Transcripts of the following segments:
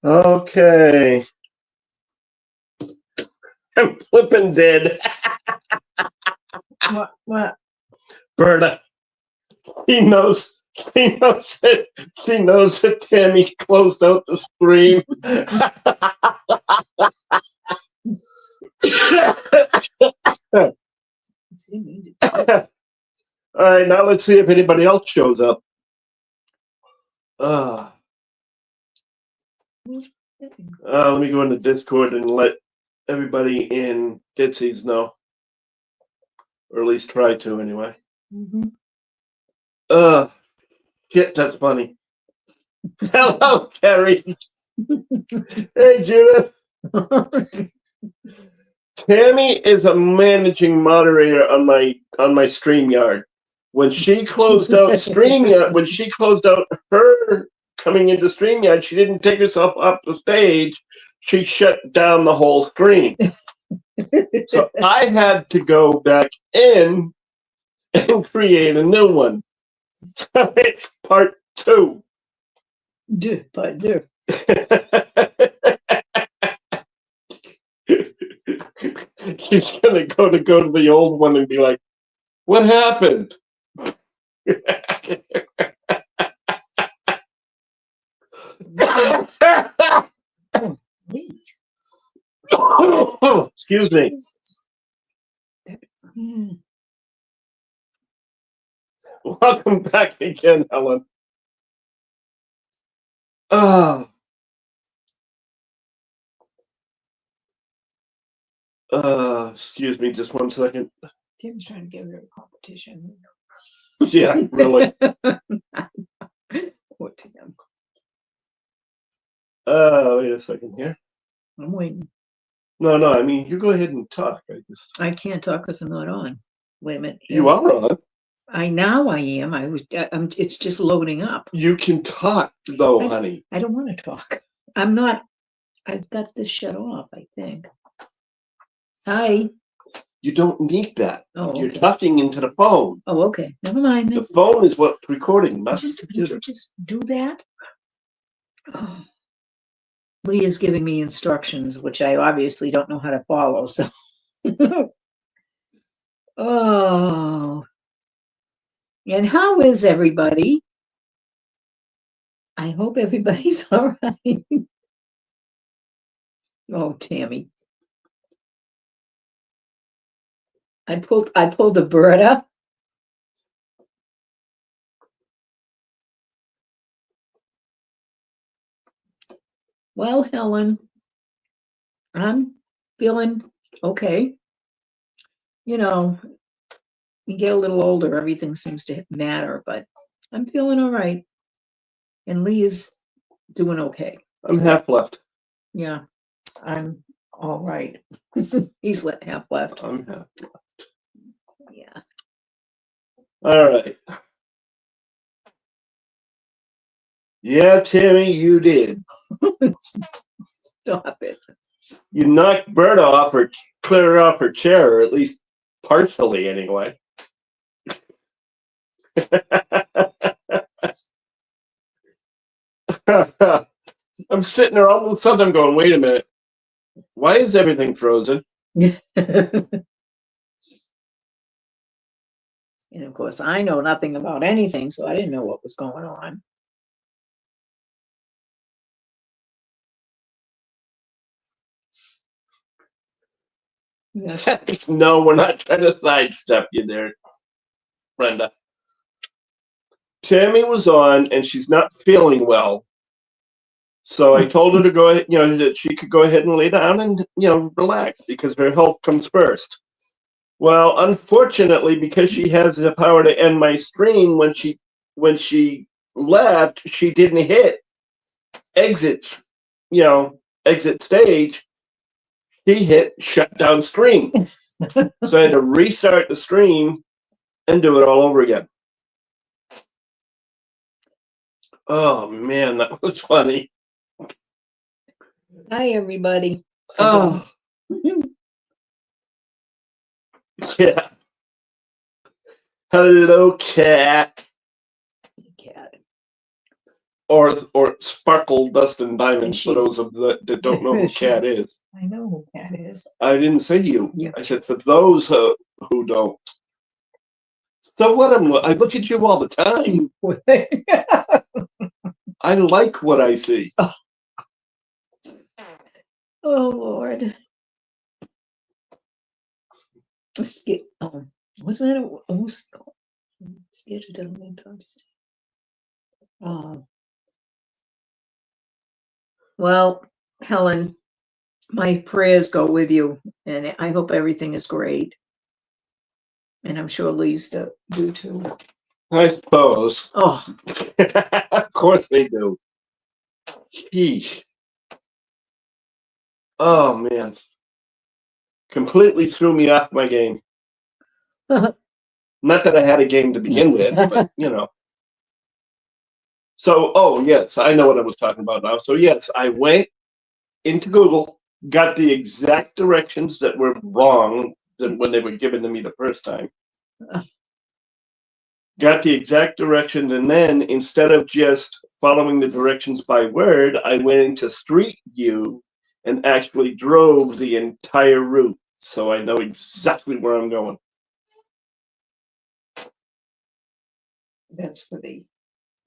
Okay. I'm flipping dead. What? Berta. He knows that Tammy closed out the screen. All right, now let's see if anybody else shows up. Let me go into Discord and let everybody in Ditsy's know. Or at least try to, anyway. Shit, that's funny. Hello, Terry. Hey, Judith. Tammy is a managing moderator on my StreamYard. When she closed out StreamYard, when she closed out her coming into StreamYard, she didn't take herself off the stage. She shut down the whole screen. So I had to go back in and create a new one. So it's part 2. Part 2. She's gonna go to the old one and be like, "What happened?" Excuse me. Welcome back again, Helen. Excuse me, just 1 second. Tim's trying to give her a competition. Yeah, really. Poor Tim. Wait a second here. I'm waiting. No, I mean, you go ahead and talk. I can't talk because I'm not on. Wait a minute. You are on. I am. It's just loading up. You can talk, though, honey. I don't want to talk. I'm not. I've got this shut off, I think. Hi. You don't need that. Oh, okay. You're talking into the phone. Oh, okay. Never mind. The phone is what's recording, not the computer. Just do that. Oh. Lee is giving me instructions, which I obviously don't know how to follow. So, oh, and how is everybody? I hope everybody's all right. Oh, Tammy. I pulled a bird up. Well, Helen, I'm feeling okay. You know, you get a little older, everything seems to matter, but I'm feeling all right. And Lee is doing okay. I'm half left. Yeah, I'm all right. He's half left. I'm half left. Yeah. All right. Yeah, Tammy, you did. Stop it. You knocked Berta off or cleared her off her chair, or at least partially, anyway. I'm sitting there all of a sudden, I'm going, wait a minute. Why is everything frozen? And of course, I know nothing about anything, so I didn't know what was going on. No, we're not trying to sidestep you there, Brenda. Tammy was on, and she's not feeling well. So I told her to go ahead, that she could go ahead and lay down and, relax because her health comes first. Well, unfortunately, because she has the power to end my stream, when she left, she didn't hit exit stage. She hit shut down stream. So I had to restart the stream and do it all over again. Oh man, that was funny. Hi, everybody. Oh. Yeah. Hello, cat. Cat. or Sparkle Dust and Diamonds for She's- those of that don't know who Kat is. I know who that is. I didn't say you. Yeah. I said for those who don't. So what? I look at you all the time. I like what I see. Oh Lord. Oh, what's that? Scared to death. Well, Helen, my prayers go with you, and I hope everything is great. And I'm sure Lee's do too. I suppose. Oh, Of course they do. Sheesh. Oh man. Completely threw me off my game. Not that I had a game to begin with, but you know. So, oh yes, I know what I was talking about now. So yes, I went into Google, got the exact directions that were wrong than when they were given to me the first time. Got the exact direction, and then instead of just following the directions by word, I went into Street View and actually drove the entire route, so I know exactly where I'm going. that's for the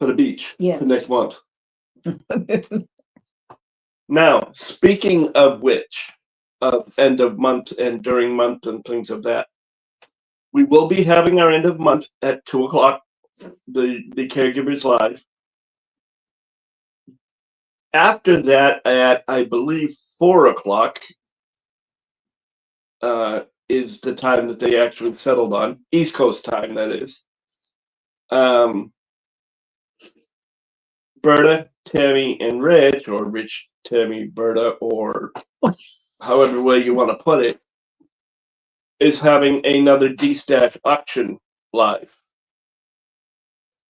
For the beach. Yes. For next month. Now, speaking of which, of end of month and during month and things of that, we will be having our end of month at 2:00, the Caregivers Live. After that, at I believe 4:00, is the time that they actually settled on. East Coast time, that is. Berta, Tammy, and Rich, or Rich, Tammy, Berta, or however way you want to put it, is having another D-Stash auction live.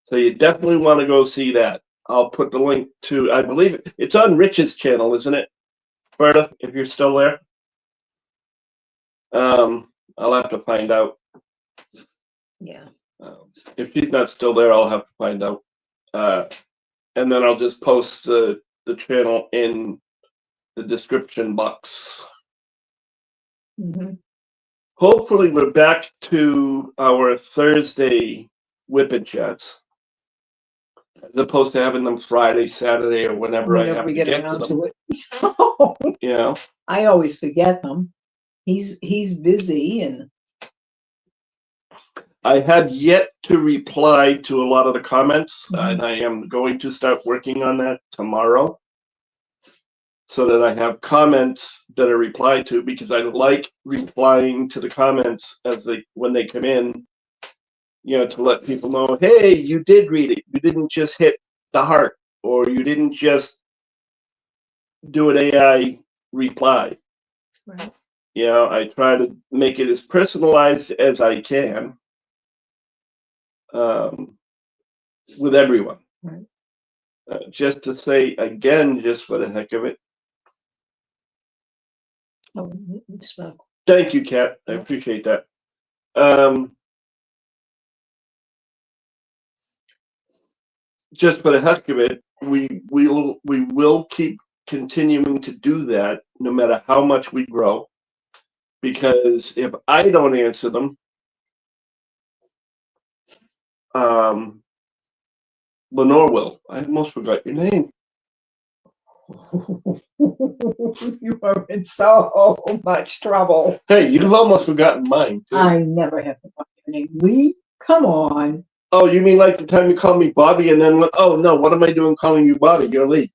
So you definitely want to go see that. I'll put the link to, I believe it's on Rich's channel, isn't it? Berta, if you're still there. I'll have to find out. Yeah. If she's not still there, I'll have to find out. And then I'll just post the channel in the description box. Mm-hmm. Hopefully we're back to our Thursday Whippet Chats, as opposed to having them Friday, Saturday, or whenever I have we to get get to around them. to it. You know, I always forget them. He's busy, and I have yet to reply to a lot of the comments, and I am going to start working on that tomorrow, so that I have comments that are replied to, because I like replying to the comments when they come in, you know, to let people know, hey, you did read it. You didn't just hit the heart, or you didn't just do an AI reply. right. You know, I try to make it as personalized as I can with everyone. Right. Just to say again, just for the heck of it, Oh, it's thank you, Kat. I appreciate that. Just for the heck of it, we will keep continuing to do that no matter how much we grow. Because if I don't answer them, Lenore will. I almost forgot your name. You are in so much trouble. Hey, you've almost forgotten mine, too. I never have forgotten your name. Lee, come on. Oh, you mean like the time you called me Bobby and then, oh no, what am I doing calling you Bobby? You're Lee.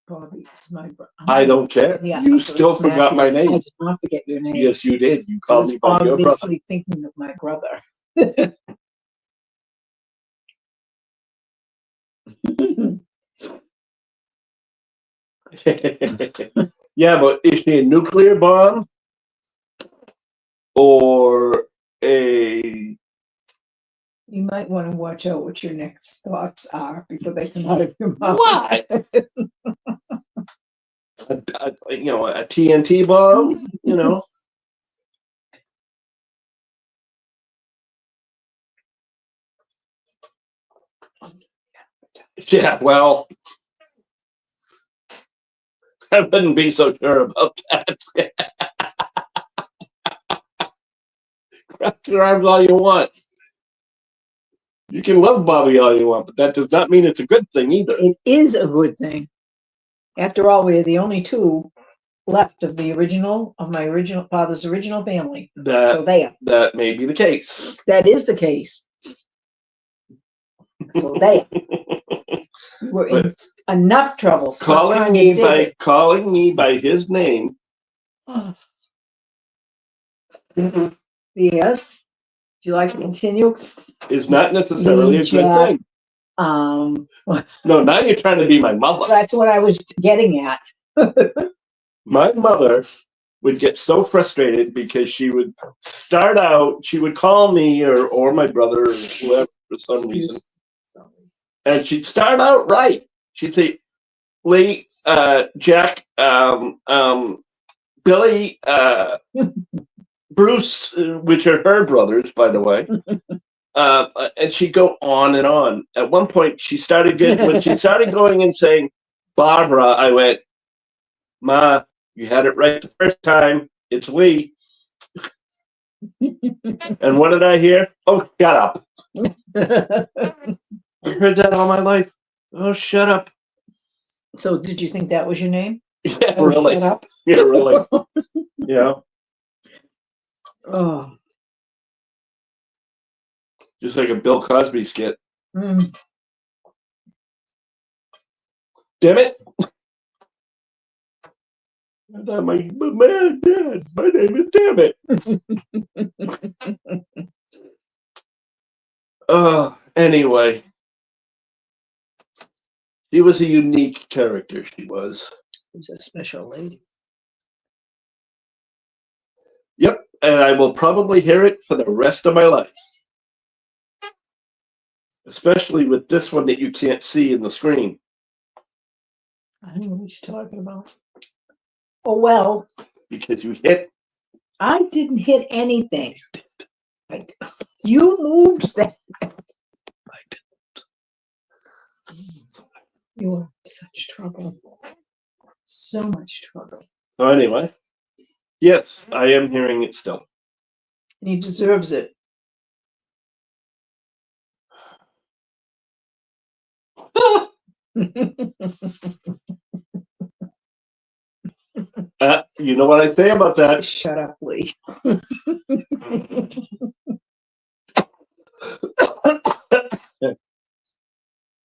Bobby is my brother. I don't care. Yeah, You I still was smacking forgot my I name. did not forget your name. Yes, you did. You I called was me by your brother. obviously thinking of my brother. Yeah, but is she a nuclear bomb or a? You might want to watch out what your next thoughts are before they come out of your mouth. What? You know, a TNT bomb? You know. Yeah, well, I wouldn't be so sure about that. Wrap your arms all you want. You can love Bobby all you want, but that does not mean it's a good thing either. It is a good thing. After all, we're the only two left of my original father's original family. So That may be the case. that is the case. So we're in enough trouble. Stop calling trying me to dig calling me by his name. it. Yes. Do you like to continue? Is not necessarily a good Jack. thing. Um, No, now you're trying to be my mother. that's what I was getting at. My mother would get so frustrated because she would start out, she would call me or my brother or whoever for some reason, and she'd start out right. She'd say, Lee, Jack, Billy, Bruce, which are her brothers, by the way. And she'd go on and on. At one point, when she started going and saying, Barbara, I went, Ma, you had it right the first time. It's Lee. And what did I hear? Oh, shut up. I heard that all my life. Oh, shut up. So did you think that was your name? Yeah, Oh, really. shut up. Yeah, really. Yeah. Oh. Just like a Bill Cosby skit. Mm. Damn it. My man, Dad, my name is Damn it. Anyway. She was a unique character, she was. She was a special lady. Yep, and I will probably hear it for the rest of my life. Especially with this one that you can't see in the screen. I don't know what you're talking about. Oh, well. Because you hit. I didn't hit anything. You moved that. I didn't. You were in such trouble. So much trouble. So anyway, yes, I am hearing it still. And he deserves it. You know what I say about that? Shut up, Lee.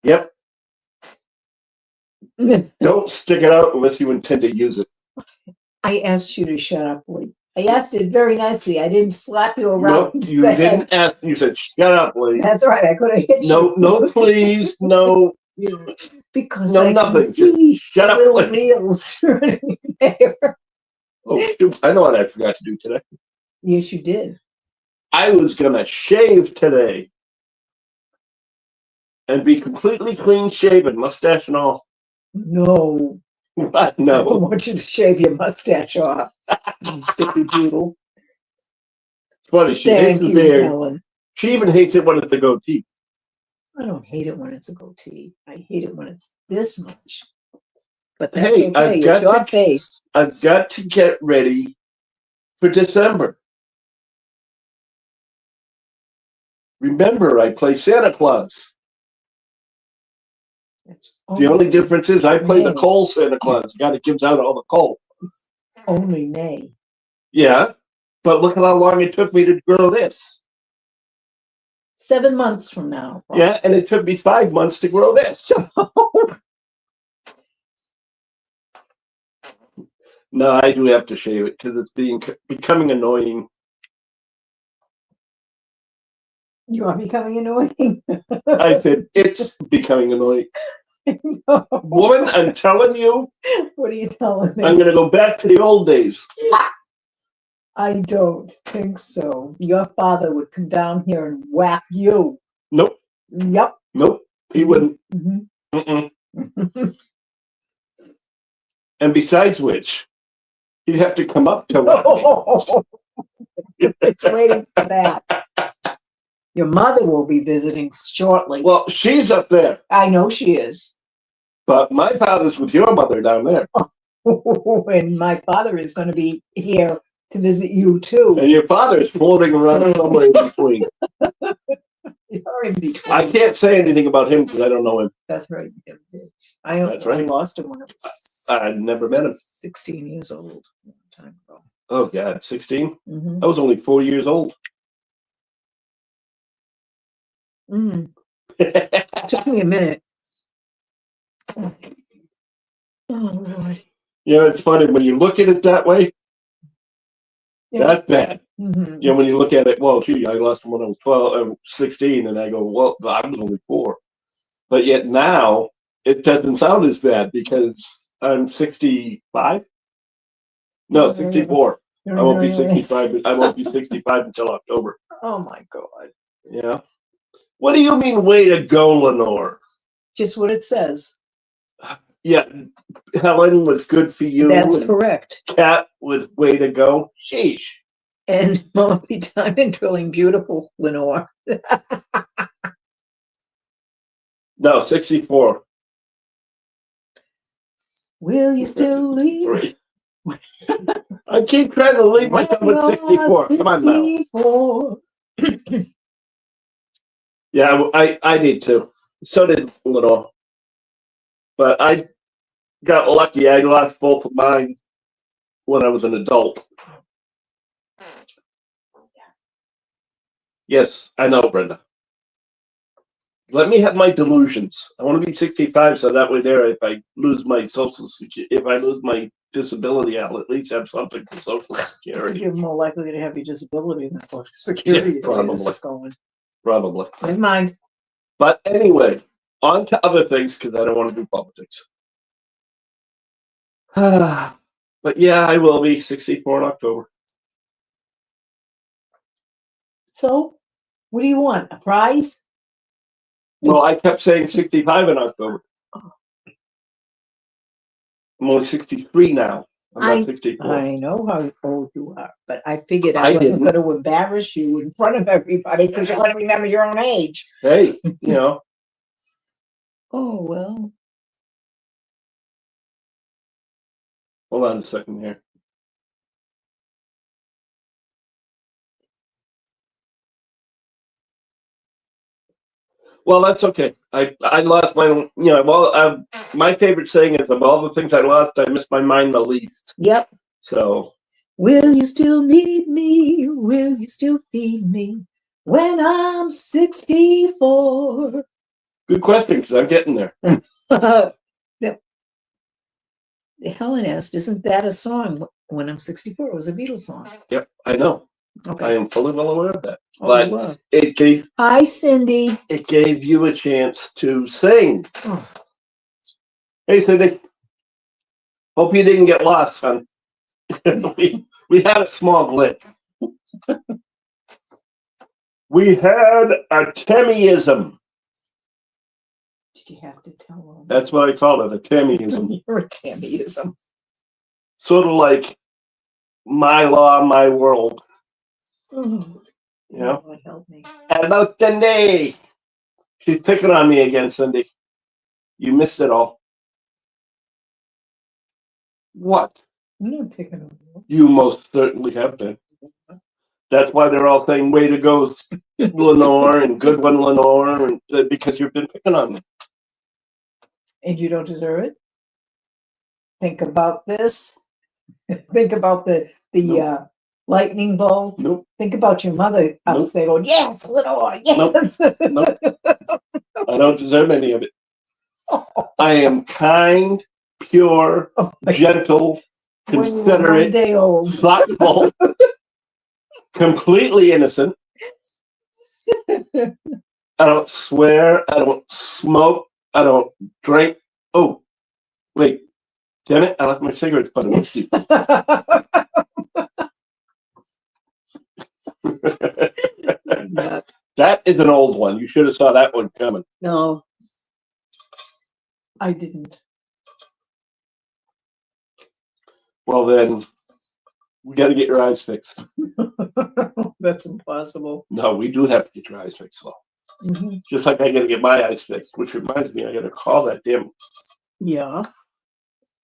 Yep. Don't stick it out unless you intend to use it. I asked you to shut up, Lee. I asked it very nicely. I didn't slap you around. No, you didn't ask. You said, shut up, Lee. That's right. I could have hit No, you. no, please, no. Because No, I nothing. can see Shut up, little Lee. wheels running there. Oh, shoot, I know what I forgot to do today. Yes, you did. I was going to shave today and be completely clean shaven, mustache and all. No. What? I don't No. want you to shave your mustache off. You sticky doodle. It's funny. She hates Thank the you, beard. Helen. She even hates it when it's a goatee. I don't hate it when it's a goatee. I hate it when it's this much. But that's Hey, okay. I've got It's your to- face. I've got to get ready for December. Remember, I play Santa Claus. It's The only difference is I play the May. coal Santa Claus, the guy that gives out all the coal. only May. Yeah, but look at how long it took me to grow this. 7 months from now. Yeah, and it took me 5 months to grow this. No, I do have to shave it because it's becoming annoying. You are becoming annoying. I said it's becoming annoying. No. Woman, I'm telling you, What are you telling me? I'm going to go back to the old days. I don't think so. Your father would come down here and whack you. Nope, Yep. nope, he wouldn't. Mhm. Mm-mm. And besides which, he'd have to come up to whack me. It's waiting for that. Your mother will be visiting shortly. Well, she's up there, I know she is. but my father's with your mother down there. And my father is going to be here to visit you too. And your father's floating around somewhere in between. You're in between. I can't say anything about him because I don't know him. That's right. you never did. That's I right. lost him when I was I'd never met him. 16 years old. A long time ago. Oh, God, 16? Mhm. I was only 4 years old. Mm. It took me a minute. Oh, Lord. It's funny when you look at it that way. Yeah. That's bad. Mhm. When you look at it, well, gee, I lost him when I was 12, 16, and I go, well, I was only 4. But yet now it doesn't sound as bad because I'm 65. No, 64. I won't be 65. I won't be 65 until October. Oh my God. Yeah. What do you mean, way to go, Lenore? Just what it says. Yeah, Helen was good for you. That's and correct. Kat was way to go. Sheesh. And Mama be diamond drilling beautiful, Lenore. No, 64. Will you still leave? 3. I keep trying to leave myself at 64. Come on now. 64. Yeah, I did too. So did Lenore. But I got lucky. I lost both of mine when I was an adult. Yes, I know, Brenda. Let me have my delusions. I want to be 65, so that way there, if I lose my social security, if I lose my disability, I'll at least have something for social security. You're more likely to have your disability than Social Security. Yeah, probably. This is going. Probably. Never mind. But anyway, on to other things because I don't want to do politics. But yeah, I will be 64 in October. So, what do you want? A prize? Well, I kept saying 65 in October. I'm only 63 now. I'm not 64. I know how old you are, but I figured I I wasn't didn't. going to embarrass you in front of everybody because you're going to remember your own age. Hey, Oh, well. hold on a second here. Well, that's okay. I lost my, well, my favorite saying is of all the things I lost, I missed my mind the least. Yep. So. Will you still need me? Will you still feed me when I'm 64? Good question, because I'm getting there. Helen asked, isn't that a song? When I'm 64, it was a Beatles song. Yep, I know. Okay. I am fully well aware of that. Oh, But you were. it gave Hi, Cindy. it gave you a chance to sing. Oh. Hey, Cindy. Hope you didn't get lost, son. we had a small glitch. We had a Tammyism. Did you have to tell them? That's what I call it, a Tammyism. You're a Tammyism. Sort of like my law, my world. Oh, Lord help me. Hello, Cindy. She's picking on me again, Cindy. You missed it all. What? I'm not picking on you. You most certainly have been. That's why they're all saying, way to go, Lenore, and good one, Lenore, and because you've been picking on me. And you don't deserve it? Think about this. Think about the Nope. lightning bolt. Nope. Think about your mother Nope. there going, yes, Lenore, yes. Nope. I don't deserve any of it. I am kind, pure, gentle, When you were 1 considerate, day old. thoughtful, completely innocent. I don't swear. I don't smoke. I don't drink. Oh, wait. Damn it. I left my cigarettes butt in whiskey. That is an old one. You should have saw that one coming. No, I didn't. Well, then, We got to get your eyes fixed. That's impossible. No, we do have to get your eyes fixed, though. Mhm. Just like I got to get my eyes fixed, which reminds me, I got to call that damn Yeah.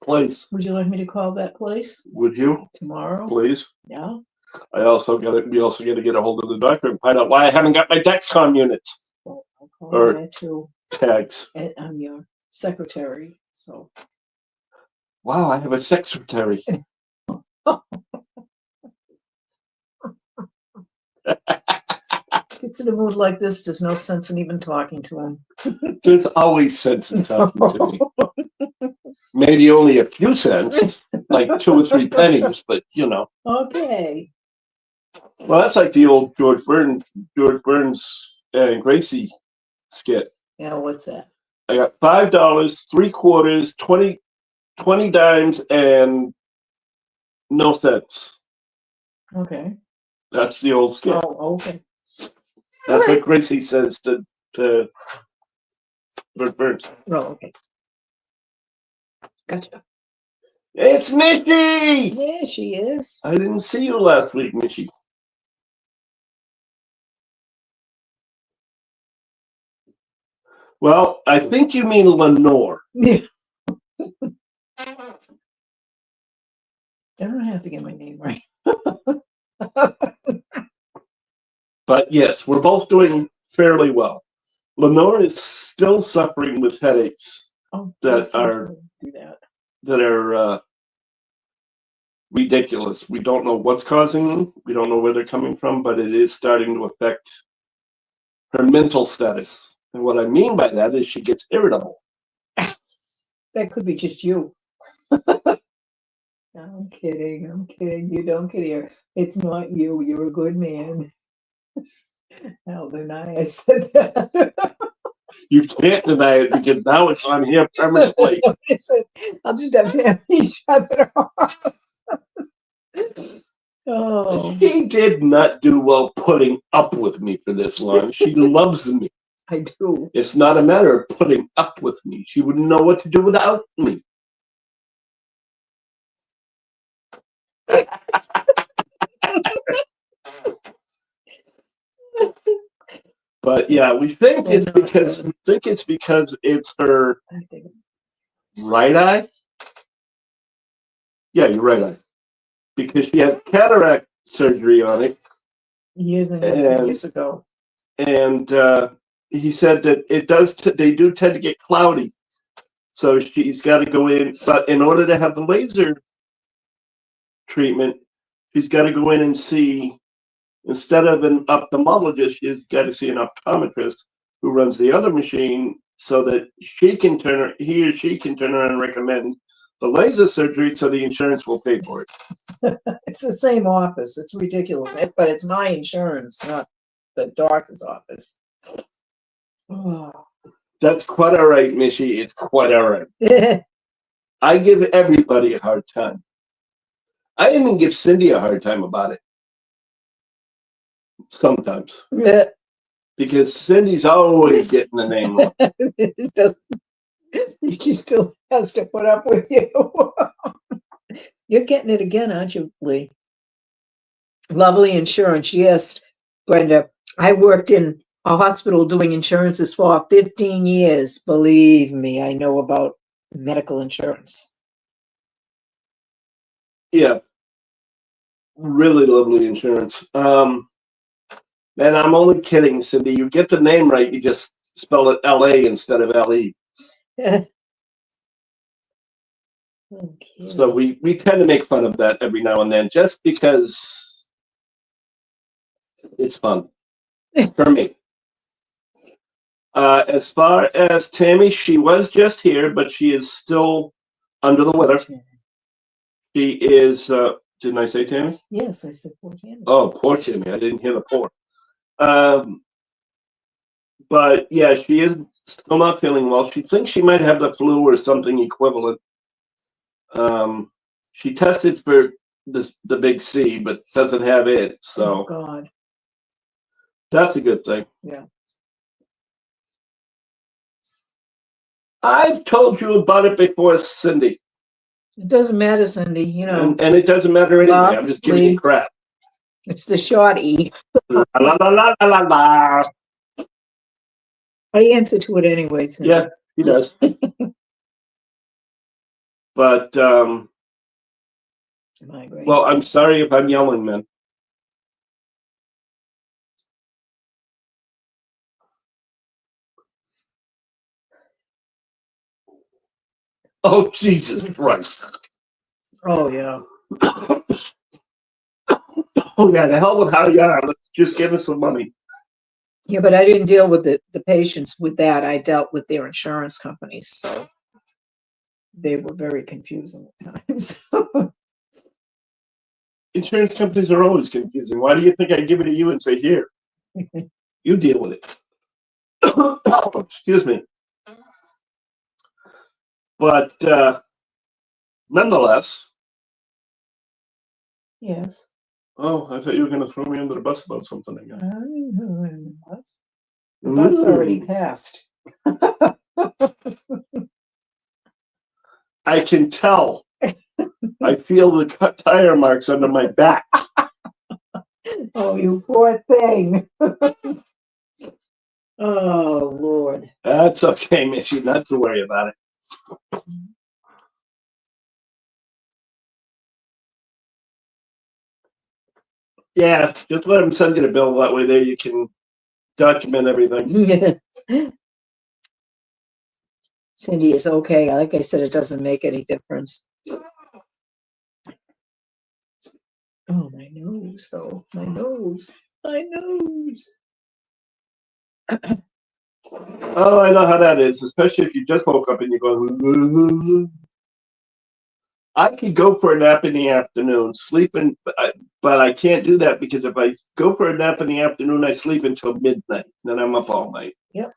place. Would you like me to call that place Would you, tomorrow? please? Yeah. We also got to get a hold of the doctor and find out why I haven't got my Dexcom units Well, I'll call Or- that too. tags. And I'm your secretary, so. Wow, I have a secretary. Gets in a mood like this, there's no sense in even talking to him. There's always sense in talking to me. Maybe only a few cents, like 2 or 3 pennies, but you know. Okay. Well, that's like the old George Burns and Gracie skit. Yeah, what's that? I got $5, 3 quarters, 20 dimes, and no cents. Okay. That's the old skit. Oh, okay. That's what Gracie says to George Burns. Oh, okay. Gotcha. It's Michi! Yeah, she is. I didn't see you last week, Michi. Well, I think you mean Lenore. Yeah. I don't have to get my name right. But yes, we're both doing fairly well. Lenore is still suffering with headaches Oh, That please are- don't do that. that are ridiculous. We don't know what's causing them. We don't know where they're coming from, but it is starting to affect her mental status. And what I mean by that is she gets irritable. That could be just you. I'm kidding. I'm kidding. You don't get here. It's not you. You're a good man. How deny I said that. You can't deny it because now it's on here permanently. I said, I'll just have to shut it off. Oh, She did not do well putting up with me for this long. She loves me. I do. It's not a matter of putting up with me. She wouldn't know what to do without me. But yeah, we think it's because it's her I think right eye. Yeah, your right eye. Because she had cataract surgery on it, years and And- years ago. and he said that it does. They do tend to get cloudy, so she's got to go in. But in order to have the laser treatment, she's got to go in and see. Instead of an ophthalmologist, she's got to see an optometrist who runs the other machine, so that he or she can turn around and recommend the laser surgery, so the insurance will pay for it. It's the same office. It's ridiculous. But it's my insurance, not the doctor's office. Oh. That's quite all right, Michi. It's quite all right. I give everybody a hard time. I even give Cindy a hard time about it. Sometimes. Because Cindy's always getting the name wrong. It doesn't- she still has to put up with you. You're getting it again, aren't you, Lee? Lovely insurance. Yes, Brenda. I worked in a hospital doing insurances for 15 years. Believe me, I know about medical insurance. Yeah. Really lovely insurance. And I'm only kidding, Cindy. You get the name right, you just spell it L-A instead of L-E. Okay. So we tend to make fun of that every now and then, just because it's fun for me. As far as Tammy, she was just here, but she is still under the weather. She is, didn't I say Tammy? Yes, I said 14. Oh, poor Tammy. I didn't hear the poor. But yeah, she is still not feeling well. She thinks she might have the flu or something equivalent. She tested for the big C, but doesn't have it. Oh, So God. that's a good thing. Yeah. I've told you about it before, Cindy. It doesn't matter, Cindy, you know, And it doesn't matter anyway. Bob, I'm just giving you Lee. crap. it's the short E. La la la la la la la. I answer to it anyway, Cindy. Yeah, he does. But Migraine. well, I'm sorry if I'm yelling, man. Oh, Jesus Christ. Oh, yeah. Oh, yeah, the hell with how you are. Let's just give us some money. Yeah, but I didn't deal with the patients with that. I dealt with their insurance companies, so they were very confusing at times. Insurance companies are always confusing. Why do you think I give it to you and say, here, you deal with it? Excuse me. But nonetheless, Yes. oh, I thought you were going to throw me under the bus about something again. The bus already passed. I can tell. I feel the tire marks under my back. Oh, you poor thing. Oh, Lord. That's okay, Mitchie. Not to worry about it. Yeah, just let him send you the bill. That way there you can document everything. Cindy, it's okay. Like I said, it doesn't make any difference. Oh, my nose, though. My nose. My nose. Oh, I know how that is, especially if you just woke up and you're going. I could go for a nap in the afternoon, sleeping, but I can't do that because if I go for a nap in the afternoon, I sleep until midnight. Then I'm up all night. Yep.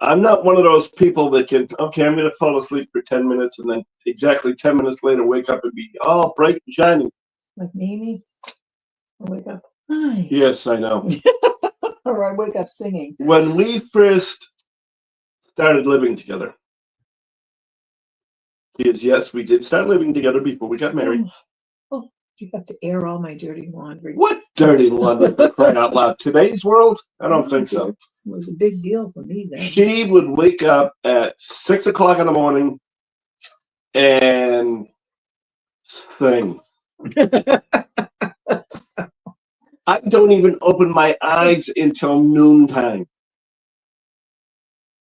I'm not one of those people that can, okay, I'm going to fall asleep for 10 minutes and then exactly 10 minutes later wake up and be all bright and shiny. Like Mimi? I wake up. Hi. Yes, I know. Or I wake up singing. When we first started living together, because yes, we did start living together before we got married. Oh, you have to air all my dirty laundry. What dirty laundry, for crying out loud? Today's world? I don't think so. It was a big deal for me then. She would wake up at 6 o'clock in the morning and sing. I don't even open my eyes until noontime.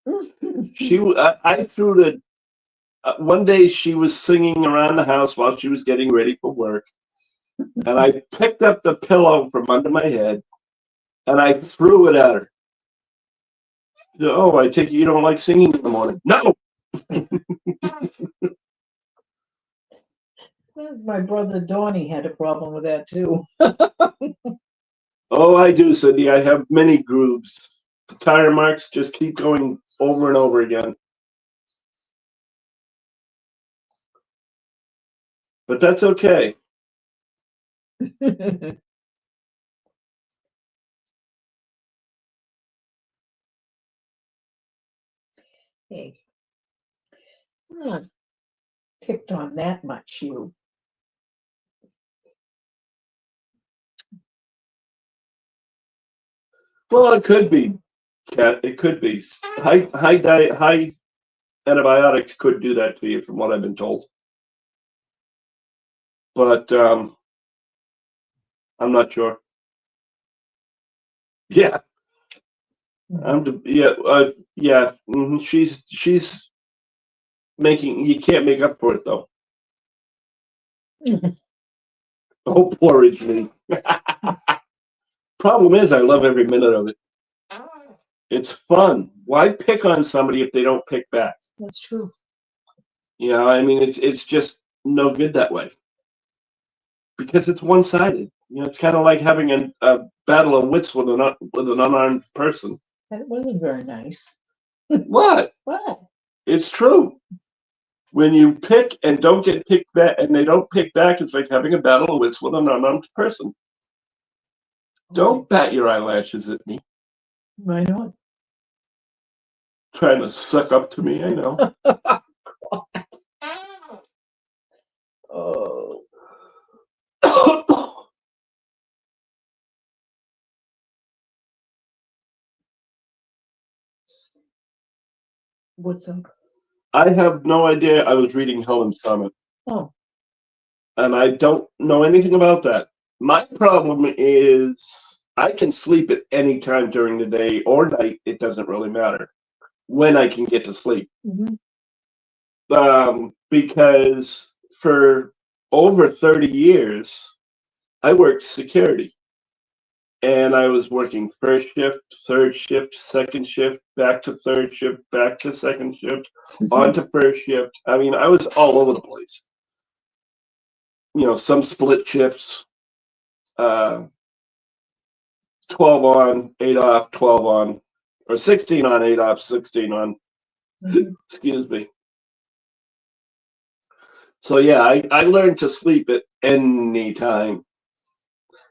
I threw the. One day she was singing around the house while she was getting ready for work, and I picked up the pillow from under my head, and I threw it at her. Oh, I take it you don't like singing in the morning? No. My brother Donnie had a problem with that too. Oh, I do, Cindy. I have many grooves. The tire marks just keep going over and over again. But that's okay. Hey, I'm not picked on that much, you. Well, it could be, Kat. It could be. High antibiotics could do that to you, from what I've been told. But I'm not sure. Yeah. Yeah. She's making. You can't make up for it though. Oh, poor is me. Problem is, I love every minute of it. It's fun. Why pick on somebody if they don't pick back? That's true. You know, I mean, it's just no good that way. Because it's one-sided. You know, it's kind of like having a battle of wits with an unarmed person. That wasn't very nice. What? What? It's true. When you pick and don't get picked back, and they don't pick back, it's like having a battle of wits with an unarmed person. Don't bat your eyelashes at me. Why not? Trying to suck up to me, I know. What's up? I have no idea. I was reading Helen's comment, Oh, and I don't know anything about that. My problem is I can sleep at any time during the day or night. It doesn't really matter when I can get to sleep. mhm. Because for over 30 years, I worked security. And I was working first shift, third shift, second shift, back to third shift, back to second shift, on to first shift. I mean, I was all over the place. Some split shifts, 12 on, 8 off, 12 on, or 16 on, 8 off, 16 on. Mhm. Excuse me. So yeah, I learned to sleep at any time.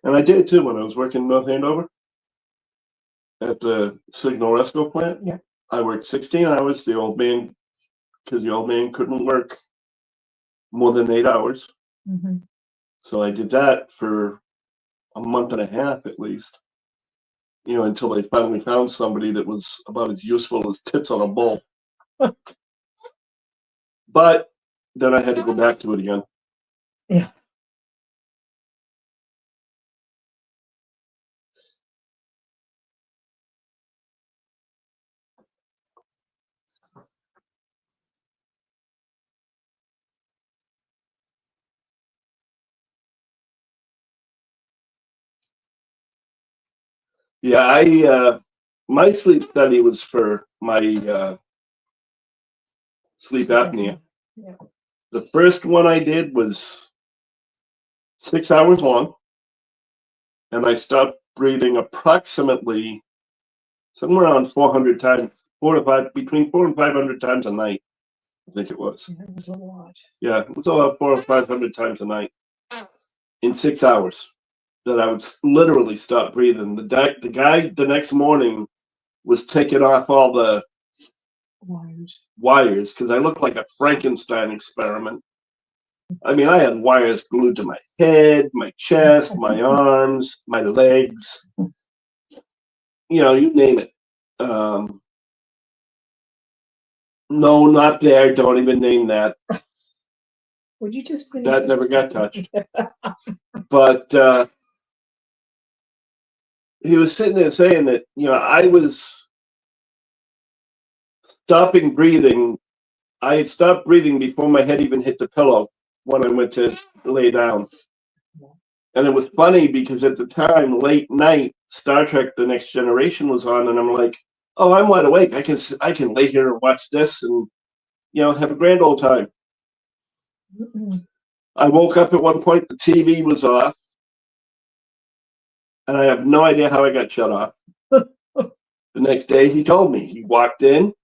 And I did too when I was working in North Andover at the Signal Resco plant. Yeah. I worked 16 hours. Because the old man couldn't work more than 8 hours. Mhm. So I did that for a month and a half at least. Until they finally found somebody that was about as useful as tits on a bull. But then I had to go back to it again. Yeah. Yeah, my sleep study was for my sleep apnea. Yeah. The first one I did was 6 hours long, and I stopped breathing approximately somewhere around 400 times, between 400 and 500 times a night. I think it was. That was a lot. Yeah, it was about 400 or 500 times a night in 6 hours that I would literally stop breathing. The guy the next morning was taking off all the wires because I looked like a Frankenstein experiment. I mean, I had wires glued to my head, my chest, my arms, my legs. You name it. No, not there. Don't even name that. Would you just finish? That never got touched. But he was sitting there saying that, I was stopping breathing. I had stopped breathing before my head even hit the pillow when I went to lay down. And it was funny because at the time, late night, Star Trek: The Next Generation was on, and I'm like, "Oh, I'm wide awake. I can lay here and watch this, and have a grand old time." I woke up at one point. The TV was off, and I have no idea how I got shut off. The next day, he told me he walked in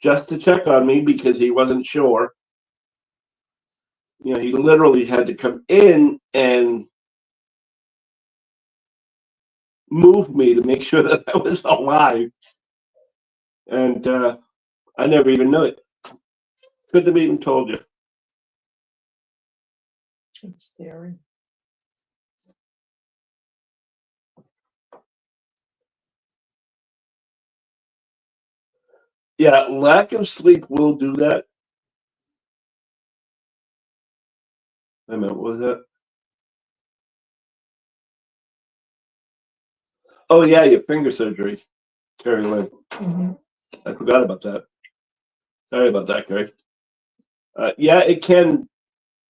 just to check on me because he wasn't sure. He literally had to come in and move me to make sure that I was alive. And I never even knew it. Couldn't have even told you. It's scary. Yeah, lack of sleep will do that. Wait a minute, what was that? Oh yeah, your finger surgery, Carrie Lynn. Mhm. I forgot about that. Sorry about that, Carrie. Yeah, it can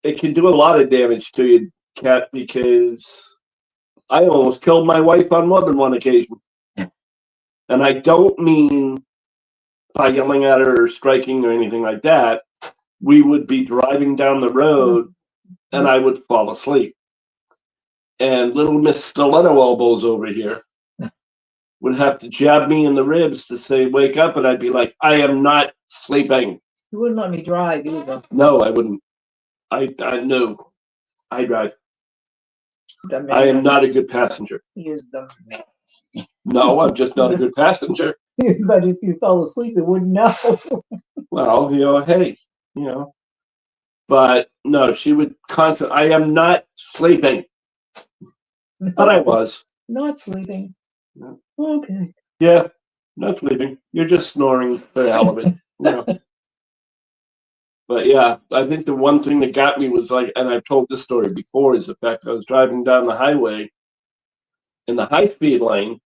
do a lot of damage to you, Kat, because I almost killed my wife on more than one occasion. And I don't mean by yelling at her or striking or anything like that. We would be driving down the road and I would fall asleep. And little Miss Stiletto Elbows over here would have to jab me in the ribs to say, "Wake up," and I'd be like, "I am not sleeping." You wouldn't let me drive either. No, I wouldn't. I know. I drive. I am not a good passenger. He is the man. No, I'm just not a good passenger. But if you fell asleep, you wouldn't know. Well, hey, But no, she would constantly. I am not sleeping, but I was. Not sleeping. No. Okay. Yeah, not sleeping. You're just snoring for the hell of it. No. But yeah, I think the one thing that got me was like, and I've told this story before, is the fact I was driving down the highway in the high speed lane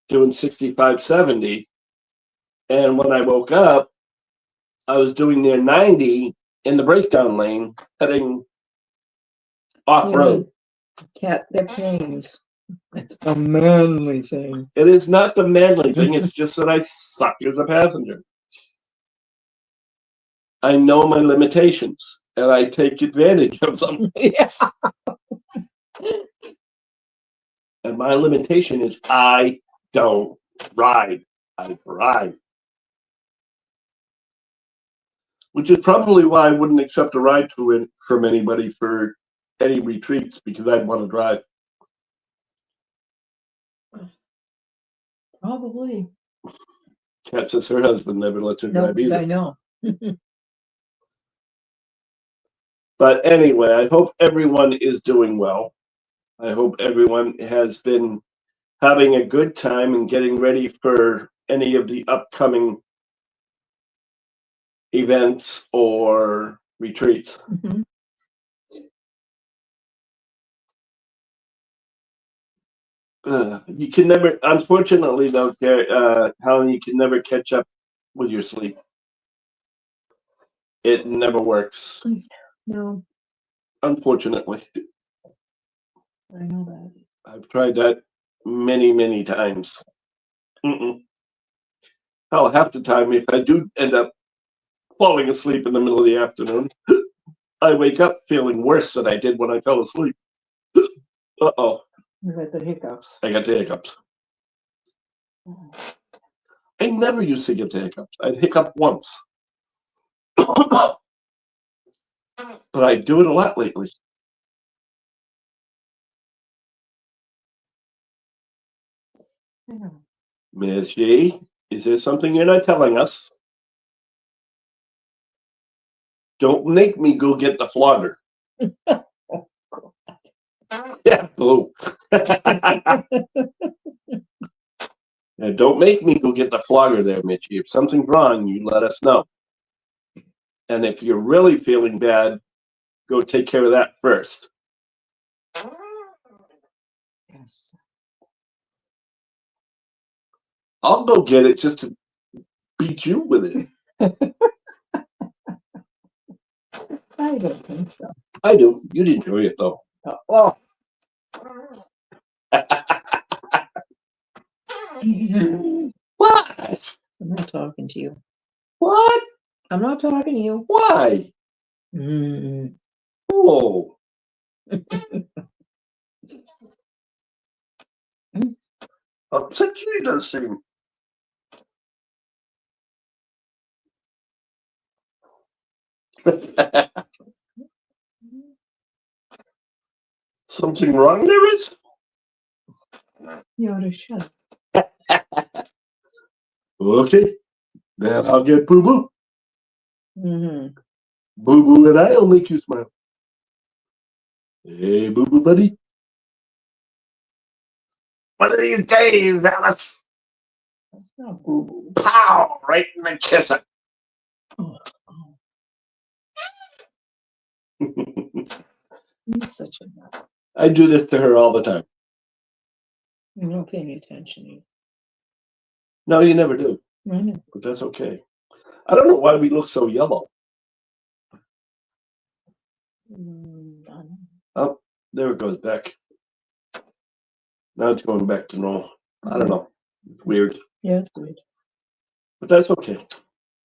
doing 65, 70. And when I woke up, I was doing near 90 in the breakdown lane heading off road. Cat, they're pains. It's a manly thing. It is not the manly thing, it's just that I suck as a passenger. I know my limitations and I take advantage of them. Yeah. And my limitation is I don't ride. I drive. Which is probably why I wouldn't accept a ride from anybody for any retreats, because I'd want to drive. Probably. Kat says her husband never lets her No, drive either. I know. But anyway, I hope everyone is doing well. I hope everyone has been having a good time and getting ready for any of the upcoming events or retreats. Mhm. You can never, unfortunately, though, Helen, you can never catch up with your sleep. It never works, No, unfortunately. I know that. I've tried that many, many times. Hell, half the time, if I do end up falling asleep in the middle of the afternoon, I wake up feeling worse than I did when I fell asleep. Uh-oh. You got the hiccups. I got the hiccups. I never used to get the hiccups. I'd hiccup once. But I do it a lot lately. I know. Ms. G, is there something you're not telling us? Don't make me go get the flogger. Yeah, boo. Now, don't make me go get the flogger there, Mitchie. If something's wrong, you let us know. And if you're really feeling bad, go take care of that first. Yes. I'll go get it just to beat you with it. I don't think so. I do. You'd enjoy it, though. Well. What? I'm not talking to you. What? I'm not talking to you. Why? Mm. Oh. Upset you, does seem. Something wrong there is? You ought to shut. Okay. Then I'll get Boo Boo. Mm-hmm. Boo Boo and I'll make you smile. Hey, Boo Boo buddy. One of these days, Alice. That's not boo boo. Pow! Right in the kisser. Oh, you're such a nut. I do this to her all the time. You're not paying attention. You. No, you never do. I know. But that's okay. I don't know why we look so yellow. I know. Oh, there it goes back. Now it's going back to normal. I don't know. It's weird. Yeah, it's weird. But that's okay.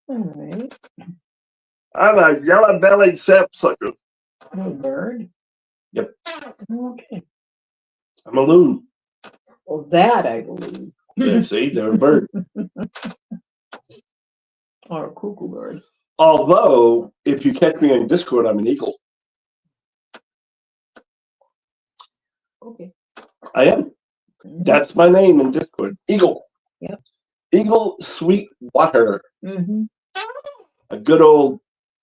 All right. I'm a yellow-bellied sapsucker. No bird? Yep. Okay. I'm a loon. Well, that I believe. Yeah, see, they're a bird. Or a cuckoo bird. Although, if you catch me on Discord, I'm an eagle. Okay. I am. That's my name in Discord. Eagle. Yep. Eagle Sweetwater. Mm-hmm. A good old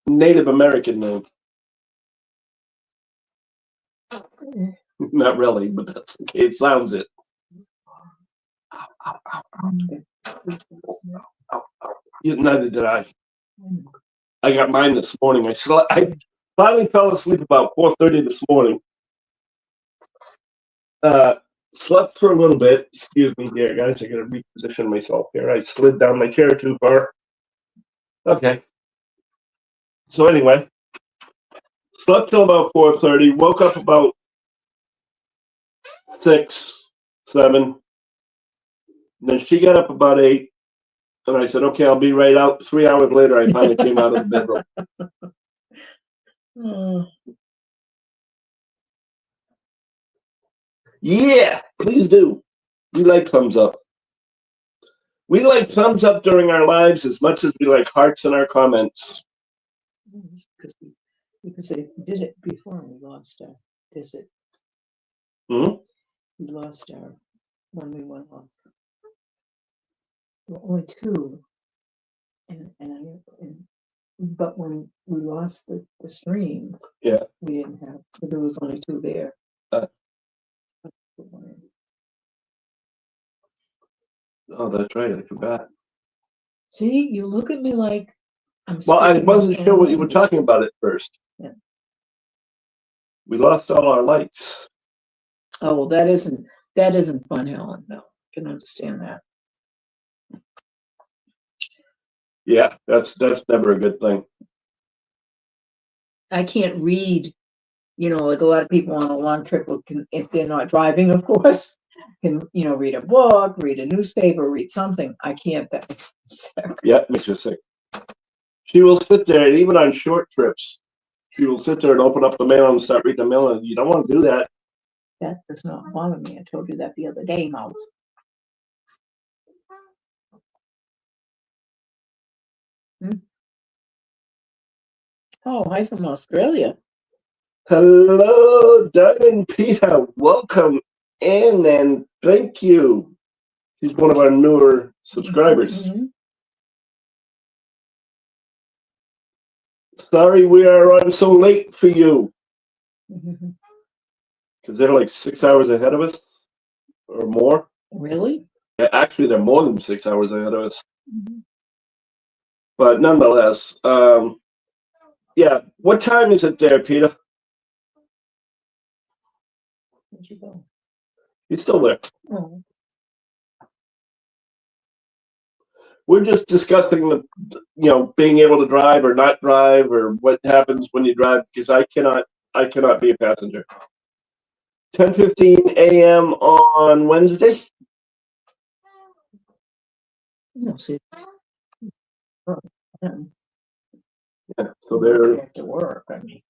Native American name. Not really, but that's okay. It sounds it. Ow, ow, ow, ow. Ow, ow, ow. Neither did I. Mm. I got mine this morning. I finally fell asleep about 4:30 this morning. Slept for a little bit. Excuse me here, guys. I gotta reposition myself here. I slid down my chair too far. Okay. So anyway, slept till about 4:30. Woke up about 6, 7. Then she got up about 8, and I said, "Okay, I'll be right out." 3 hours later, I finally came out of the bedroom. Oh, Yeah, please do. We like thumbs up. We like thumbs up during our lives as much as we like hearts in our comments. because they did it before and we lost our visit. Hmm? We lost our when we went off. Well, only 2, but when we lost the stream, Yeah. we didn't have. There was only 2 there. Oh, that's right. I forgot. See, you look at me like I'm. Well, I speaking wasn't my sure own what you were language. talking about at first. Yeah. We lost all our lights. Oh well, that isn't fun, Helen. No, I can understand that. Yeah, that's never a good thing. I can't read. Like a lot of people on a long trip if they're not driving, of course, can read a book, read a newspaper, read something. I can't. That makes me sick. Yeah, makes you sick. She will sit there, and even on short trips, she will sit there and open up the mail and start reading the mail. And you don't want to do that. That does not bother me. I told you that the other day, Mouse. Oh, hi from Australia. Hello, Diamond Peter. Welcome in, and thank you. She's one of our newer subscribers. Mm-hmm. Sorry we are on so late for you. Mm-hmm. Because they're like 6 hours ahead of us or more. Really? Yeah, actually, they're more than 6 hours ahead of us. Mm-hmm. But nonetheless, yeah. What time is it there, Peter? Where'd you go? He's still there. Oh. We're just discussing being able to drive or not drive, or what happens when you drive. Because I cannot be a passenger. 10:15 a.m. on Wednesday. No, see. Oh, Yeah, so they're have to work. I mean.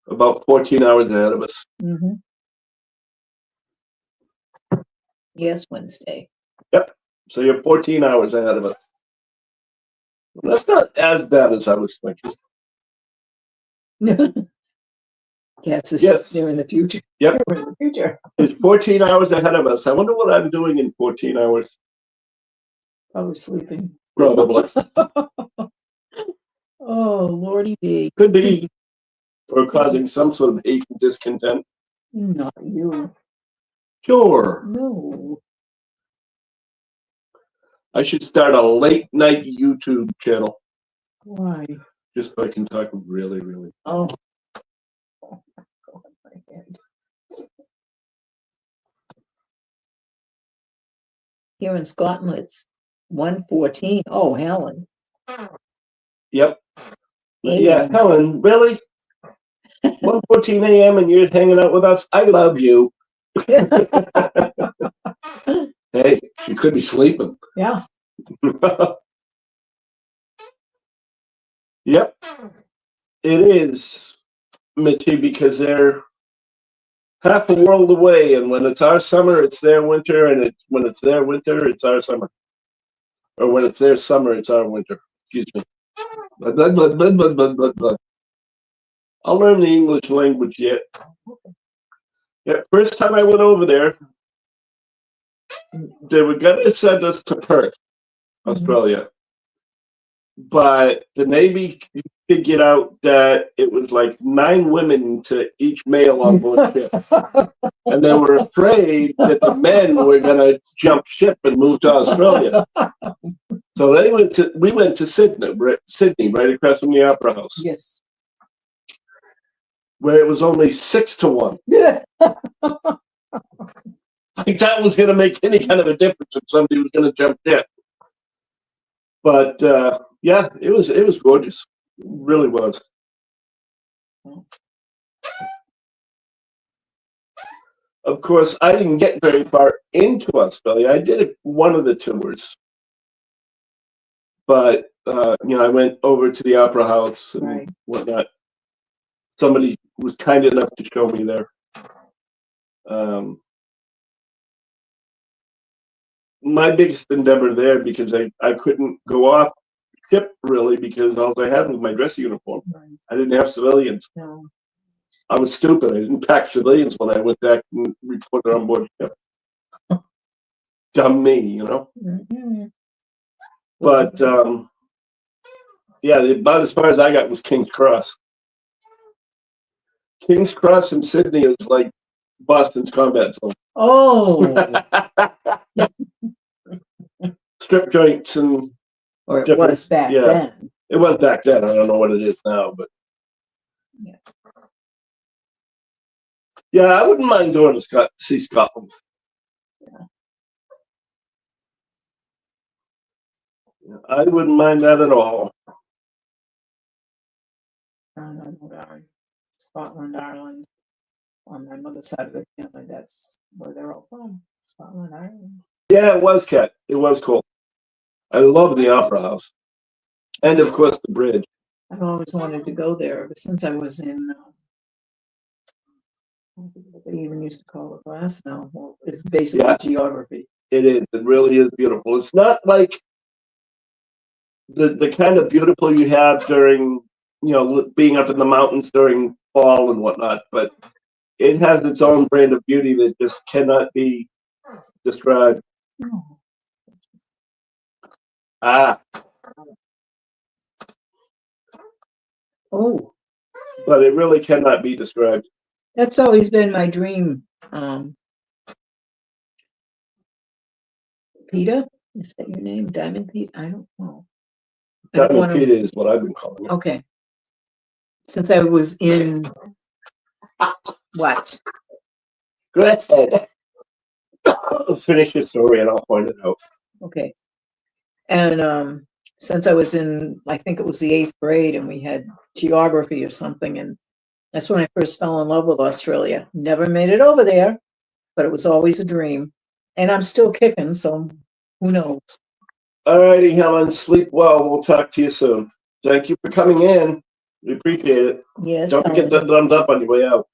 about 14 hours ahead of us. Mm-hmm. Yes, Wednesday. Yep. So you're 14 hours ahead of us. That's not as bad as I was thinking. Yes, Yes. they're in the future. Yep. They're in the future. It's 14 hours ahead of us. I wonder what I'm doing in 14 hours. Probably sleeping. Probably. Oh, Lordy B. Could be. Or causing some sort of hate and discontent. Not you. Sure. No. I should start a late night YouTube channel. Why? Just so I can talk really, really. Oh. Oh my God, my head. Here in Scotland, it's 1:14. Oh, Helen. Yep. Yeah, AM. Helen, really? 1:14 a.m. and you're hanging out with us? I love you. Hey, you could be sleeping. Yeah. Yep. It is, Mitchie, because they're half a world away, and when it's our summer, it's their winter, and when it's their winter, it's our summer. Or when it's their summer, it's our winter. Excuse me. I'll learn the English language yet. Yeah, first time I went over there, they were gonna send us to Perth, Australia, but the Navy figured out that it was like 9 women to each male on board ship. And they were afraid that the men were going to jump ship and move to Australia. So we went to Sydney, right across from the Opera House, Yes. where it was only 6-1. Yeah. Like that was going to make any kind of a difference if somebody was going to jump ship. But yeah, it was gorgeous. It really was. Of course, I didn't get very far into Australia. I did one of the tours, but I went over to the Opera House and whatnot. Somebody was kind enough to show me there. My biggest endeavor there, because I couldn't go off ship really, because all I had was my dress uniform. I didn't have civilians. No. I was stupid. I didn't pack civilians when I went back and reported on board ship. Dumb me, you know. Mm-hmm. But yeah, about as far as I got was King's Cross. King's Cross in Sydney is like Boston's combat zone. Oh. Strip joints and Or it different- was back yeah. then. it was back then. I don't know what it is now, but Yeah. yeah, I wouldn't mind going to see Scotland. Yeah, I wouldn't mind that at all. Scotland, Ireland. On my mother's side of the family, that's where they're all from. Scotland, Ireland. Yeah, it was, Kat. It was cool. I love the Opera House, and of course the bridge. I've always wanted to go there ever since I was in. What they even used to call it class now. Well, it's basically Yeah. geography. It is. It really is beautiful. It's not like the kind of beautiful you have during, being up in the mountains during fall and whatnot, but it has its own brand of beauty that just cannot be described. Oh. Ah, Oh, but it really cannot be described. that's always been my dream. Peter, is that your name? Diamond Pete? I don't know. I don't Diamond wanna- Peter is what I've been calling it. Okay. Since I was in what? Go ahead. Finish your story and I'll point it out. Okay. And since I was in, I think it was the 8th grade, and we had geography or something, and that's when I first fell in love with Australia. Never made it over there, but it was always a dream. And I'm still kicking, so who knows? All righty, Helen. Sleep well. We'll talk to you soon. Thank you for coming in. We appreciate it. Yes, Don't forget Helen. the thumbs up on your way out.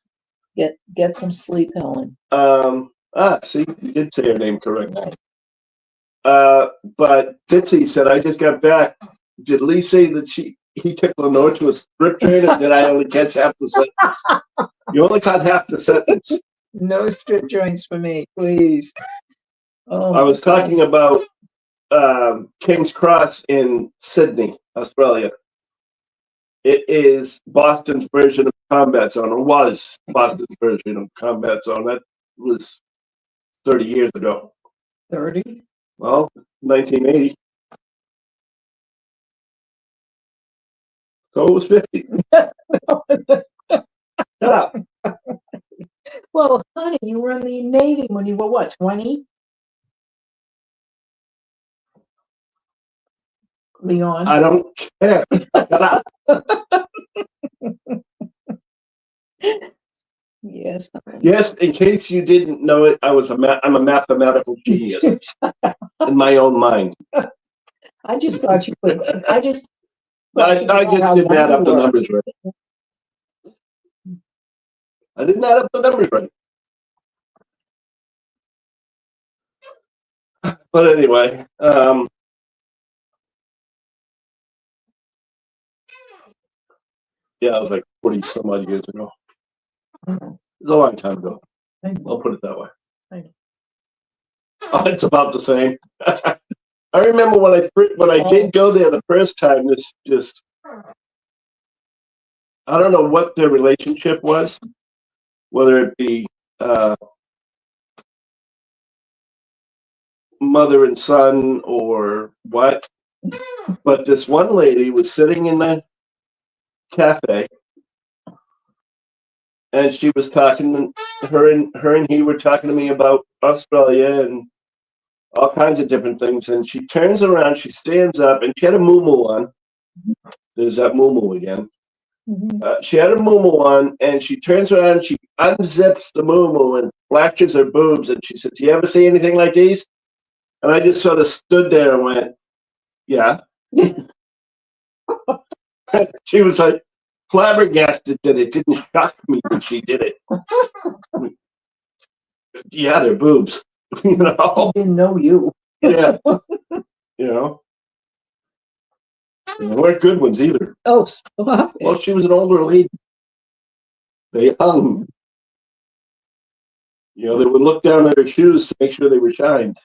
Get some sleep, Helen. See, you did say her name correctly. Right. But Ditsy said, I just got back. Did Lee say that he took Lenore to a strip train, or did I only catch half the sentence? You only caught half the sentence. No strip joints for me, please. Oh, I was talking about King's Cross in Sydney, Australia. It is Boston's version of Combat Zone, or was Boston's version of Combat Zone. That was 30 years ago. 30. Well, 1980. So it was 50. Yeah. Well, honey, you were in the Navy when you were what, 20? Leon. I don't care. Shut up. Yes. Yes, in case you didn't know it, I'm a mathematical genius in my own mind. I just thought you could. I just I just didn't add up the numbers right. I didn't add up the numbers right. But anyway, yeah, it was like 40 some odd years ago. It was a long time ago. I'll put it that way. Oh, it's about the same. I remember when I did go there the first time. I don't know what their relationship was, whether it be mother and son or what. But this one lady was sitting in the cafe, and she was talking. Her and he were talking to me about Australia and all kinds of different things. And she turns around, she stands up, and she had a muumuu on. There's that muumuu again. She had a muumuu on, and she turns around, she unzips the muumuu and flashes her boobs, and she said, "Do you ever see anything like these?" And I just sort of stood there and went, "Yeah." She was like flabbergasted that it didn't shock me when she did it. Yeah, they're boobs. You know? Didn't know you. Yeah. You know? They weren't good ones either. Oh, stop it. Well, she was an older lady. They hung. You know, they would look down at her shoes to make sure they were shined.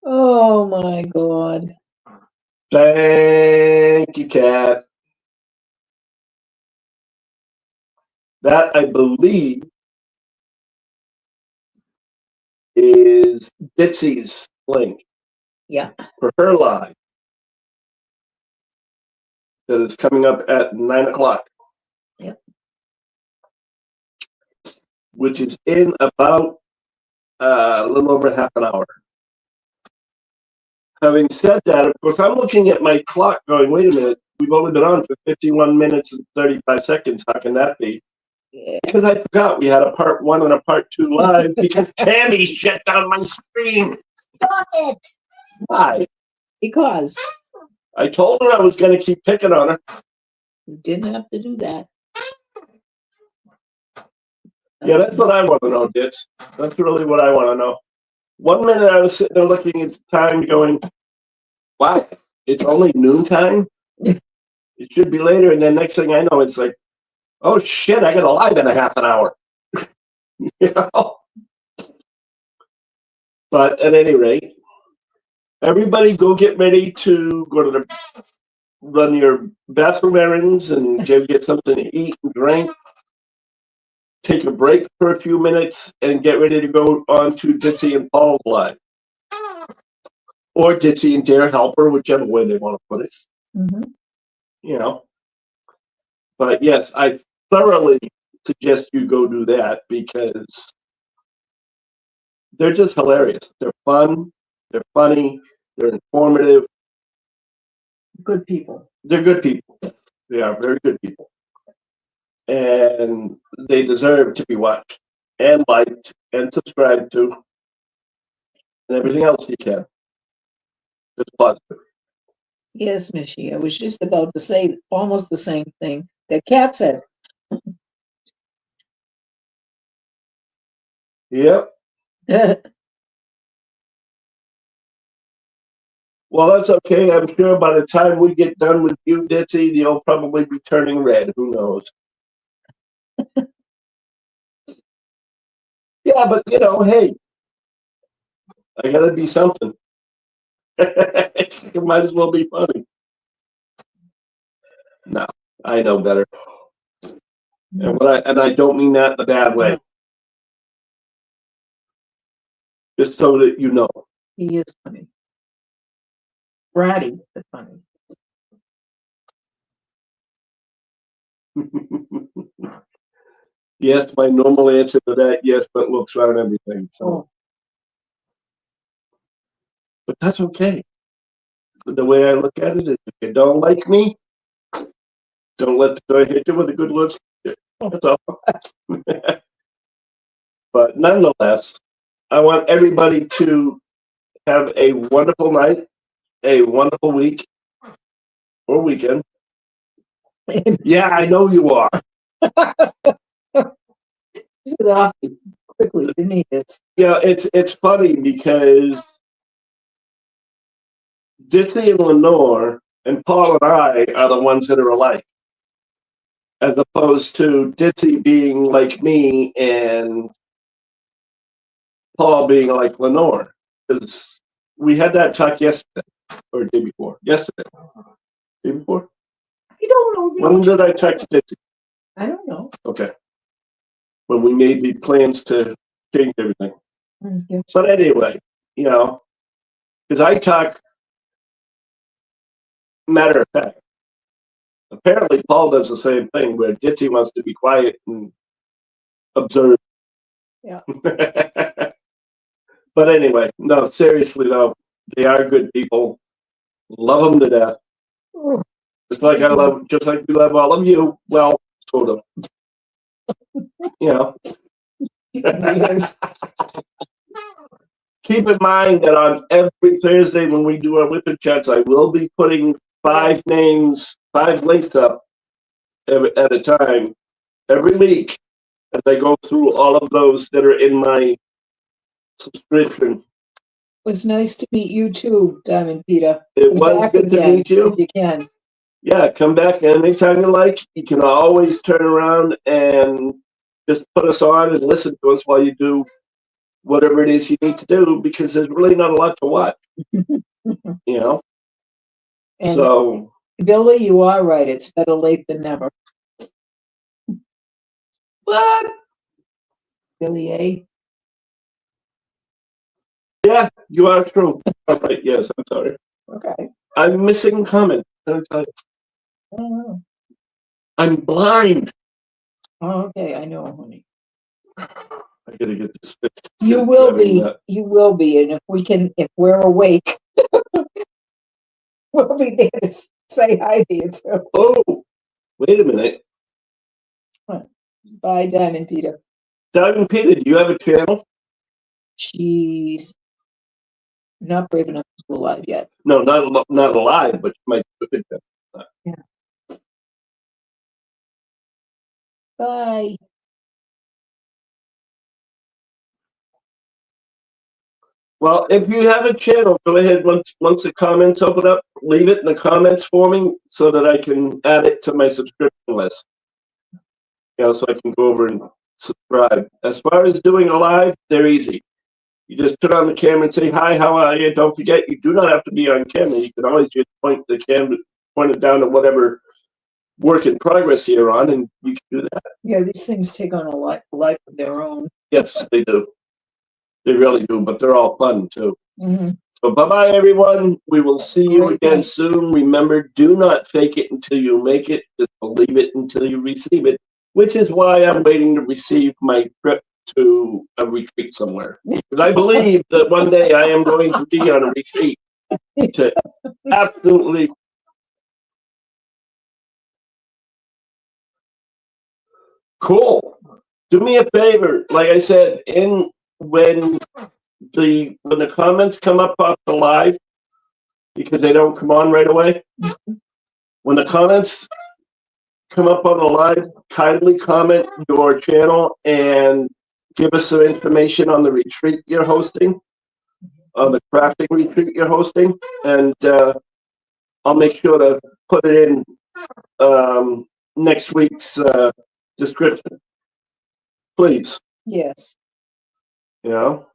Oh my God. Thank you, Kat. That, I believe, is Ditsy's link. Yeah. For her live. That is coming up at 9 o'clock. Yep. Which is in about a little over half an hour. Having said that, of course, I'm looking at my clock going, wait a minute, we've only been on for 51 minutes and 35 seconds. How can that be? Yeah. Because I forgot we had a part 1 and a part 2 live because Tammy shut down my screen. Stop it. Why? Because I told her I was going to keep picking on her. you didn't have to do that. Yeah, that's what I want to know, Ditz. That's really what I want to know. 1 minute I was sitting there looking at the time going, wow, it's only noontime? It should be later. And then next thing I know, it's like, oh shit, I got a live in a half an hour. You know? But at any rate, everybody go get ready to go to run your bathroom errands and get something to eat and drink. Take a break for a few minutes and get ready to go on to Ditsy and Paul's live. Or Ditsy and Dare Helper, whichever way they want to put it. You know. But yes, I thoroughly suggest you go do that because they're just hilarious. They're fun, they're funny, they're informative. Good people. They're good people. They are very good people. And they deserve to be watched and liked and subscribed to and everything else you can. It's positive. Yes, Mishy. I was just about to say almost the same thing that Kat said. Yep. Well, that's okay. I'm sure by the time we get done with you, Ditsy, you'll probably be turning red. Who knows? Yeah, but you know, hey, I gotta be something. It might as well be funny. No, I know better. And I don't mean that in a bad way. Just so that you know. He is funny. Bratty, but funny. Yes, my normal answer to that, yes, but looks around everything. So, Oh. but that's okay. The way I look at it is, if you don't like me, don't let the guy hit you with a good look. That's all. But nonetheless, I want everybody to have a wonderful night, a wonderful week or weekend. Yeah, I know you are. This is off quickly, didn't he? Yeah, it's funny because Ditsy and Lenore and Paul and I are the ones that are alike, as opposed to Ditsy being like me and Paul being like Lenore. Because we had that talk yesterday. or day before? Yesterday. Day before? I don't know. When did I text it? I don't know. Okay. When we made the plans to change everything. Mhm. But anyway, you know, because I talk matter of fact. Apparently, Paul does the same thing where Ditzy wants to be quiet and observe. Yeah. But anyway, no, seriously though, they are good people. Love them to death. Oh, Just like we love all of you. Well, sort of. You know. weird. Keep in mind that on every Thursday when we do our Whippet Chats, I will be putting 5 links up at a time every week as I go through all of those that are in my subscription. It was nice to meet you too, Diamond Peter. It Come was back good to again meet you. if you can. Yeah, come back anytime you like. You can always turn around and just put us on and listen to us while you do whatever it is you need to do, because there's really not a lot to watch. You know? And So Billy, you are right. It's better late than never. what? Billy A. Yeah, you are true. All right, yes, I'm sorry. Okay. I'm missing comment. Oh, I'm blind. okay, I know, honey. I gotta get this fixed. You will be. You will be, and if we're awake, we'll be there to say hi to you too. Oh, wait a minute. Bye, Diamond Peter. Diamond Peter, do you have a channel? She's not brave enough to go live yet. No, not alive, but you might do it. Yeah. Bye. Well, if you have a channel, go ahead once the comments open up, leave it in the comments for me so that I can add it to my subscription list. You know, so I can go over and subscribe. As far as doing a live, they're easy. You just turn on the camera and say, hi, how are you? Don't forget, you do not have to be on camera. You can always just point the camera, point it down to whatever work in progress you're on, and you can do that. Yeah, these things take on a life of their own. Yes, they do. They really do, but they're all fun too. Mm-hmm. So bye-bye, everyone. We will see you Bye-bye. again soon. Remember, do not fake it until you make it. Just believe it until you receive it, which is why I'm waiting to receive my trip to a retreat somewhere. Because I believe that one day I am going to be on a retreat to absolutely cool. Do me a favor, like I said, when the comments come up off the live, because they don't come on right away. When the comments come up on the live, kindly comment your channel and give us some information on the retreat you're hosting, on the crafting retreat you're hosting, and I'll make sure to put it in next week's description. Please. Yes. You know?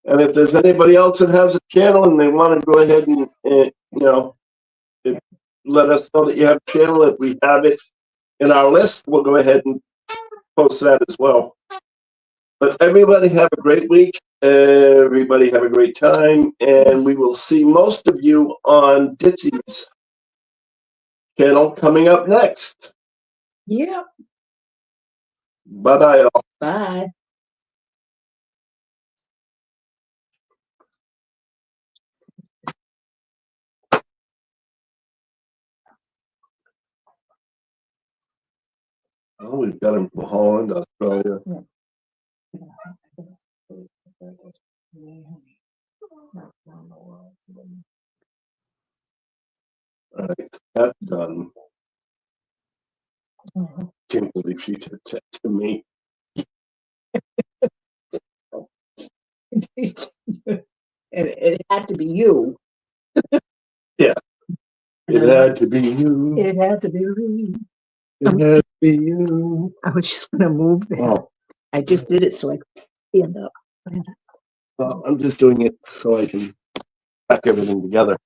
And if there's anybody else that has a channel and they want to go ahead and you know, let us know that you have a channel. If we have it in our list, we'll go ahead and post that as well. But everybody have a great week. Everybody have a great time. And we will see most of you on Ditzy's channel coming up next. Yeah. Bye-bye, all. Bye. Oh, we've got him from Holland, Australia. All right, that's done. Can't believe she took that to me. It had to be you. Yeah. It had to be you. It had to be you. It had to be you. I was just gonna move there. Oh, I just did it so I could stand up. well, I'm just doing it so I can pack everything together.